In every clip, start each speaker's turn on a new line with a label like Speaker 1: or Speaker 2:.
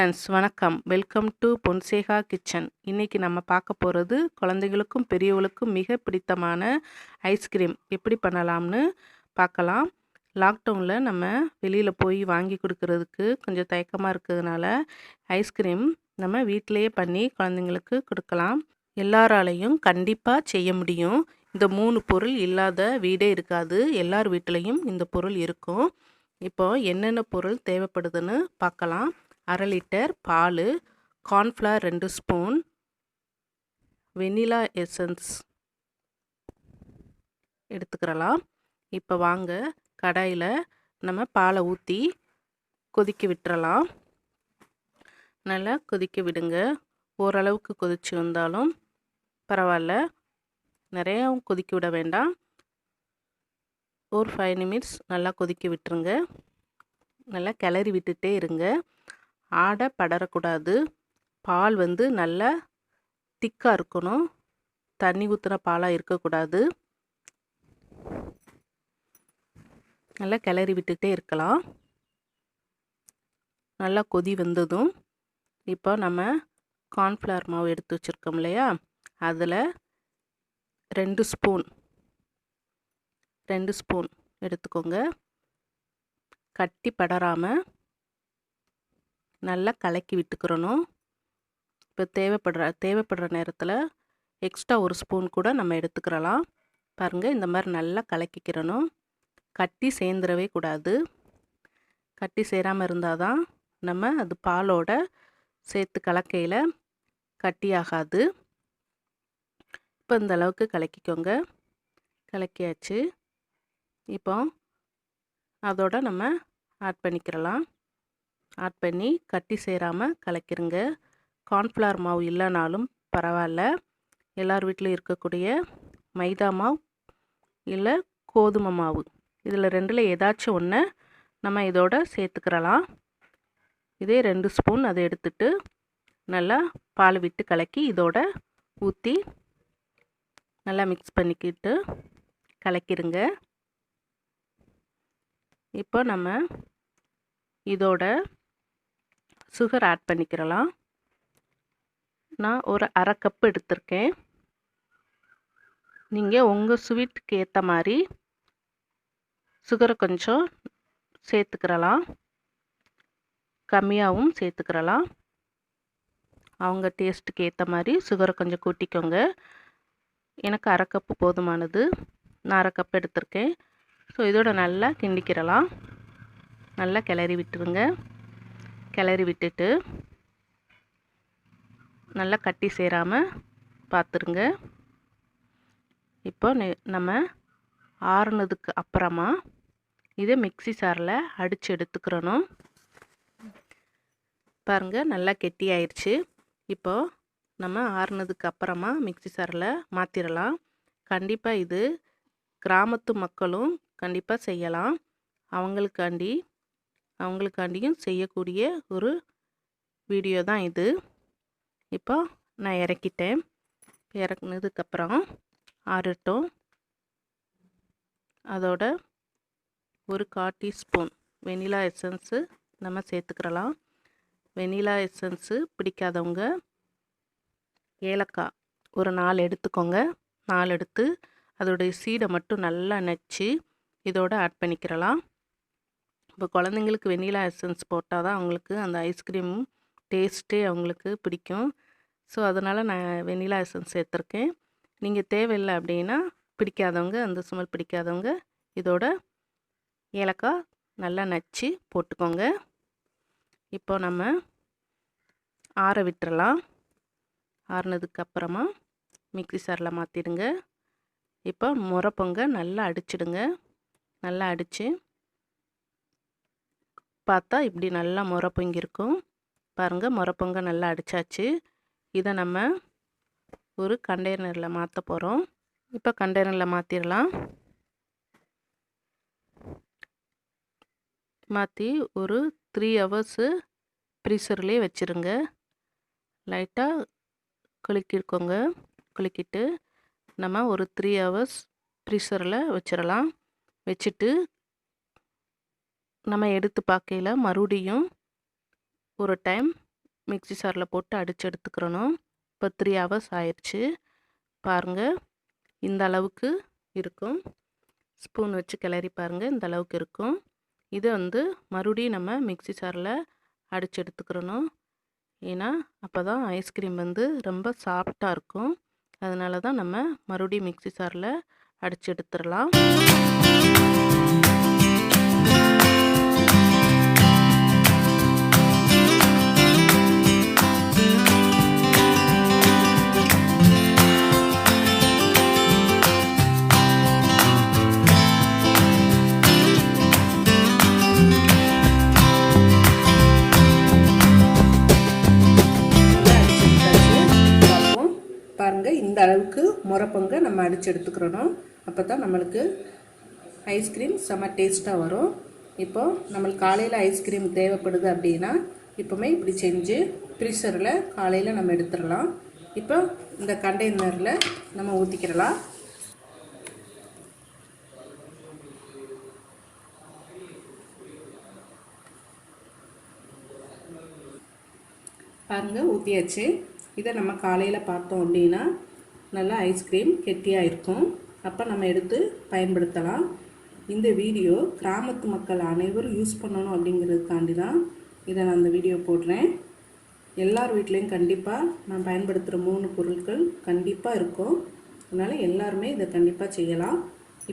Speaker 1: Friends வணக்கம். Welcome to Fonseka kitchen. இன்றைக்கி நம்ம பார்க்க போகிறது குழந்தைகளுக்கும் பெரியவங்களுக்கும் மிக பிடித்தமான ஐஸ்கிரீம் எப்படி பண்ணலாம்னு பார்க்கலாம். லாக்டவுனில் நம்ம வெளியில் போய் வாங்கி கொடுக்கறதுக்கு கொஞ்சம் தயக்கமாக இருக்கிறதுனால ஐஸ்கிரீம் நம்ம வீட்டிலையே பண்ணி குழந்தைங்களுக்கு கொடுக்கலாம். எல்லாராலையும் கண்டிப்பாக செய்ய முடியும். இந்த 3 பொருள் இல்லாத வீடே இருக்காது. எல்லார் வீட்டிலையும் இந்த பொருள் இருக்கும். இப்போ என்னென்ன பொருள் தேவைப்படுதுன்னு பார்க்கலாம். 1/2 லிட்டர் பால், கார்ன்ஃப்ளவர் 2 ஸ்பூன், வெனிலா எசன்ஸ் எடுத்துக்கிறலாம். இப்போ வாங்க கடாயில் நம்ம பாலை ஊற்றி கொதிக்க விட்டுறலாம். நல்லா கொதிக்க விடுங்க. ஓரளவுக்கு கொதிச்சு வந்தாலும் பரவாயில்ல, நிறையாவும் கொதிக்க விட வேண்டாம். ஒரு 5 நிமிட்ஸ் நல்லா கொதிக்க விட்டுருங்க. நல்லா கிளறி விட்டுட்டே இருங்க. ஆடை படரக்கூடாது. பால் நல்லா திக்காக இருக்கணும். தண்ணி ஊற்றின பாலாக இருக்கக்கூடாது. நல்லா கிளறி விட்டுட்டே இருக்கலாம். நல்லா கொதி வந்ததும் இப்போ நம்ம கார்ன்ஃப்ளவர் மாவு எடுத்து வச்சுருக்கோம் இல்லையா, அதில் 2 ஸ்பூன் எடுத்துக்கோங்க. கட்டி படராமல் நல்லா கலக்கி விட்டுக்கிறணும். இப்போ தேவைப்படுற நேரத்தில் எக்ஸ்ட்ரா 1 ஸ்பூன் கூட நம்ம எடுத்துக்கிறலாம். பாருங்கள், இந்த மாதிரி நல்லா கலக்கிக்கிறணும். கட்டி சேர்ந்துடவே கூடாது. கட்டி சேராமல் இருந்தால் தான் நம்ம அது பாலோட சேர்த்து கலக்கையில் கட்டியாகாது. இப்போ இந்த அளவுக்கு கலக்கிக்கோங்க. கலக்கியாச்சு. இப்போ அதோட நம்ம ஆட் பண்ணிக்கிறலாம். ஆட் பண்ணி கட்டி சேராமல் கலக்கிருங்க. கார்ன்ஃப்ளவர் மாவு இல்லைனாலும் பரவாயில்ல, எல்லார் வீட்டிலையும் இருக்கக்கூடிய மைதா மாவு இல்லை கோதுமை மாவு, இதில் 2ல் ஏதாச்சும் ஒன்று நம்ம இதோட சேர்த்துக்கிறலாம். இதே 2 ஸ்பூன் அதை எடுத்துட்டு நல்லா பால் விட்டு கலக்கி இதோட ஊற்றி நல்லா மிக்ஸ் பண்ணிக்கிட்டு கலக்கிடுங்க. இப்போ நம்ம இதோட சுகர் ஆட் பண்ணிக்கிறலாம். நான் ஒரு 1/2 கப் எடுத்திருக்கேன். நீங்கள் உங்கள் ஸ்வீட்டுக்கு ஏற்ற மாதிரி சுகரை கொஞ்சம் சேர்த்துக்கிறலாம். கம்மியாகவும் சேர்த்துக்கிறலாம். அவங்க டேஸ்ட்டுக்கு ஏற்ற மாதிரி சுகரை கொஞ்சம் கூட்டிக்கோங்க. எனக்கு 1/2 கப்பு போதுமானது. நான் 1/2 கப் எடுத்திருக்கேன். ஸோ இதோட நல்லா கிண்டிக்கிறலாம். நல்லா கிளறி விட்டுருங்க. கிளறி விட்டுட்டு நல்லா கட்டி சேராமல் பார்த்துருங்க. இப்போ நம்ம ஆறுனதுக்கு அப்புறமா இதை மிக்ஸி சாரில் அடித்து எடுத்துக்கிறணும். பாருங்கள், நல்லா கெட்டி ஆயிடுச்சு. இப்போது நம்ம ஆறுனதுக்கு அப்புறமா மிக்ஸி சாரில் மாற்றிடலாம். கண்டிப்பாக இது கிராமத்து மக்களும் கண்டிப்பாக செய்யலாம். அவங்களுக்காண்டியும் செய்யக்கூடிய ஒரு வீடியோ தான் இது. இப்போ நான் இறக்கிட்டேன். இறக்குனதுக்கப்புறம் ஆறட்டும். அதோட ஒரு 1/4 டீஸ்பூன் வெனிலா எசன்ஸு நம்ம சேர்த்துக்கிறலாம். வெனிலா எசன்ஸு பிடிக்காதவங்க ஏலக்காய் ஒரு 4 எடுத்துக்கோங்க. 4 எடுத்து அதோடைய சீடை மட்டும் நல்லா நச்சு இதோட ஆட் பண்ணிக்கிறலாம். இப்போ குழந்தைங்களுக்கு வெனிலா எசன்ஸ் போட்டால் தான் அவங்களுக்கு அந்த ஐஸ்கிரீம் டேஸ்ட்டே அவங்களுக்கு பிடிக்கும். ஸோ அதனால் நான் வெனிலா எசன்ஸ் சேர்த்துருக்கேன். நீங்கள் தேவையில்லை அப்படின்னா பிடிக்காதவங்க, அந்த ஸ்மெல் பிடிக்காதவங்க இதோட ஏலக்காய் நல்லா நச்சு போட்டுக்கோங்க. இப்போ நம்ம ஆற விட்டுறலாம். ஆறுனதுக்கப்புறமா மிக்ஸி சாரில் மாற்றிடுங்க. இப்போ முறப்பொங்க நல்லா அடிச்சிடுங்க. நல்லா அடித்து பார்த்தா இப்படி நல்லா முறப்பொங்கிருக்கும். பாருங்கள், முறப்பொங்க நல்லா அடித்தாச்சு. இதை நம்ம ஒரு கண்டெய்னரில் மாற்ற போகிறோம். இப்போ கண்டெய்னரில் மாற்றிடலாம். மாற்றி ஒரு 3 ஹவர்ஸு ஃப்ரீசர்லேயே வச்சுருங்க. லைட்டாக குலுக்கிக்கோங்க. குலுக்கிட்டு நம்ம ஒரு 3 ஹவர்ஸ் ஃப்ரீசரில் வச்சிடலாம். வச்சுட்டு நம்ம எடுத்து பார்க்கையில் மறுபடியும் ஒரு டைம் மிக்ஸி ஜாரில் போட்டு அடித்து எடுத்துக்கிறணும். இப்போ 3 ஹவர்ஸ் ஆயிடுச்சு. பாருங்கள், இந்த அளவுக்கு இருக்கும். ஸ்பூன் வச்சு கிளறி பாருங்கள், இந்த அளவுக்கு இருக்கும். இதை மறுபடியும் நம்ம மிக்ஸி ஜாரில் அடித்து எடுத்துக்கிறணும். ஏன்னா அப்போ தான் ஐஸ்கிரீம் ரொம்ப சாஃப்டாக இருக்கும். அதனால தான் நம்ம மறுபடியும் மிக்ஸி ஜாரில் அடித்து எடுத்துடலாம். பாருங்கள், இந்த அளவுக்கு முறப்பங்க நம்ம அடித்து எடுத்துக்கிறணும். அப்போ தான் நம்மளுக்கு ஐஸ்கிரீம் செம்ம டேஸ்ட்டாக வரும். இப்போது நம்மளுக்கு காலையில் ஐஸ்கிரீம் தேவைப்படுது அப்படின்னா இப்போவுமே இப்படி செஞ்சு ஃப்ரீசரில் காலையில் நம்ம எடுத்துடலாம். இப்போ இந்த கண்டெய்னரில் நம்ம ஊற்றிக்கிடலாம். பாருங்கள், ஊற்றியாச்சு. இதை நம்ம காலையில் பார்த்தோம் அப்படின்னா நல்லா ஐஸ்கிரீம் கெட்டியாக இருக்கும். அப்போ நம்ம எடுத்து பயன்படுத்தலாம். இந்த வீடியோ கிராமத்து மக்கள் அனைவரும் யூஸ் பண்ணணும் அப்படிங்கிறதுக்காண்டி தான் இதை நான் அந்த வீடியோ போடுறேன். எல்லார் வீட்லேயும் கண்டிப்பாக நான் பயன்படுத்துகிற 3 பொருட்கள் கண்டிப்பாக இருக்கும். அதனால் எல்லாருமே இதை கண்டிப்பாக செய்யலாம்.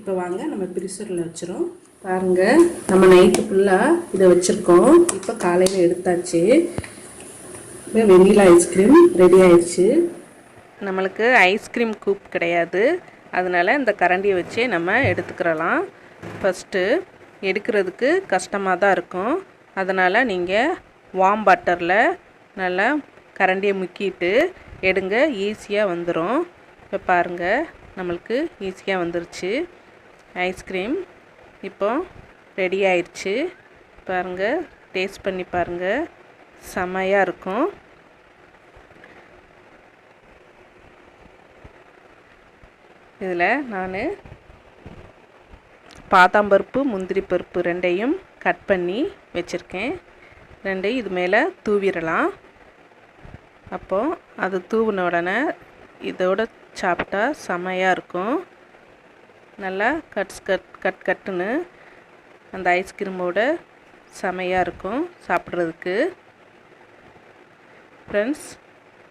Speaker 1: இப்போ வாங்க நம்ம ஃப்ரீசரில் வச்சிரும். பாருங்கள், நம்ம நைட்டு ஃபுல்லாக இதை வச்சுருக்கோம். இப்போ காலையில் எடுத்தாச்சு. வெண்ணிலா ஐஸ்கிரீம் ரெடி ஆயிடுச்சு. நம்மளுக்கு ஐஸ்கிரீம் கூப் கிடையாது, அதனால் இந்த கரண்டியை வச்சு நம்ம எடுத்துக்கிறலாம். ஃபஸ்ட்டு எடுக்கிறதுக்கு கஷ்டமாக தான் இருக்கும். அதனால் நீங்கள் வார்ம் வாட்டரில் நல்லா கரண்டியை முக்கிட்டு எடுங்க, ஈஸியாக வந்துடும். இப்போ பாருங்கள், நம்மளுக்கு ஈஸியாக வந்துருச்சு ஐஸ்கிரீம். இப்போ ரெடி ஆயிடுச்சு. பாருங்கள், டேஸ்ட் பண்ணி பாருங்கள், செமையாக இருக்கும். இதில் நான் பாதாம்பருப்பு முந்திரி பருப்பு ரெண்டையும் கட் பண்ணி வச்சுருக்கேன். ரெண்டையும் இது மேலே தூவிடலாம். அப்போது அது தூவின உடனே இதோட சாப்பிட்டா செமையாக இருக்கும். நல்லா கட்டுன்னு அந்த ஐஸ்கிரீமோட செமையாக இருக்கும் சாப்பிட்றதுக்கு. ஃப்ரெண்ட்ஸ்,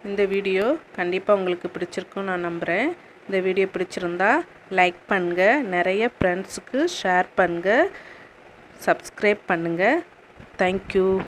Speaker 1: இந்த வீடியோ கண்டிப்பாக உங்களுக்கு பிடிச்சிருக்குன்னு நான் நம்புகிறேன். இந்த வீடியோ பிடிச்சிருந்தா லைக் பண்ணுங்கள், நிறைய ஃப்ரெண்ட்ஸுக்கு ஷேர் பண்ணுங்கள், சப்ஸ்கிரைப் பண்ணுங்கள். தேங்க்யூ.